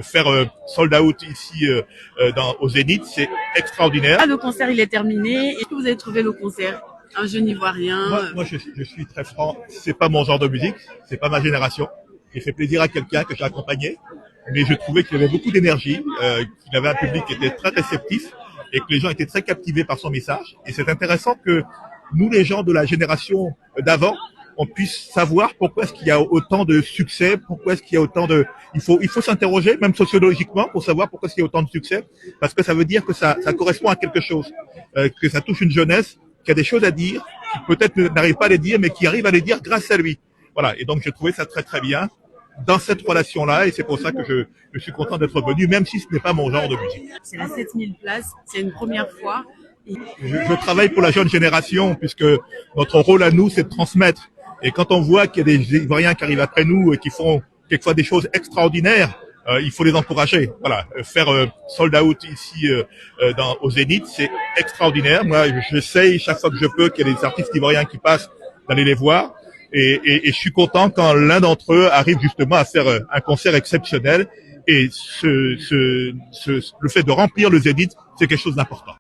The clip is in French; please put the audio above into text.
Faire sold out ici au Zénith, c'est extraordinaire. Ah, le concert, il est terminé. Est-ce que vous avez trouvé le concert? Un jeune ivoirien. Moi je suis très franc. C'est pas mon genre de musique, c'est pas ma génération. J'ai fait plaisir à quelqu'un que j'ai accompagné, mais je trouvais qu'il avait beaucoup d'énergie, qu'il avait un public qui était très réceptif et que les gens étaient très captivés par son message. Et c'est intéressant que nous, les gens de la génération d'avant, on puisse savoir pourquoi est-ce qu'il y a autant de succès, pourquoi est-ce qu'il y a autant de... Il faut s'interroger, même sociologiquement, pour savoir pourquoi est-ce qu'il y a autant de succès, parce que ça veut dire que ça correspond à quelque chose, que ça touche une jeunesse qui a des choses à dire, qui peut-être n'arrive pas à les dire, mais qui arrive à les dire grâce à lui. Voilà, et donc je trouvais ça très très bien dans cette relation-là, et c'est pour ça que je suis content d'être venu, même si ce n'est pas mon genre de musique. C'est la 7000 places, c'est une première fois. Je travaille pour la jeune génération, puisque notre rôle à nous, c'est de transmettre. Et quand on voit qu'il y a des Ivoiriens qui arrivent après nous et qui font quelquefois des choses extraordinaires, il faut les encourager. Voilà, faire sold out ici au Zénith, c'est extraordinaire. Moi, j'essaye chaque fois que je peux qu'il y ait des artistes ivoiriens qui passent d'aller les voir. Et je suis content quand l'un d'entre eux arrive justement à faire un concert exceptionnel. Et le fait de remplir le Zénith, c'est quelque chose d'important.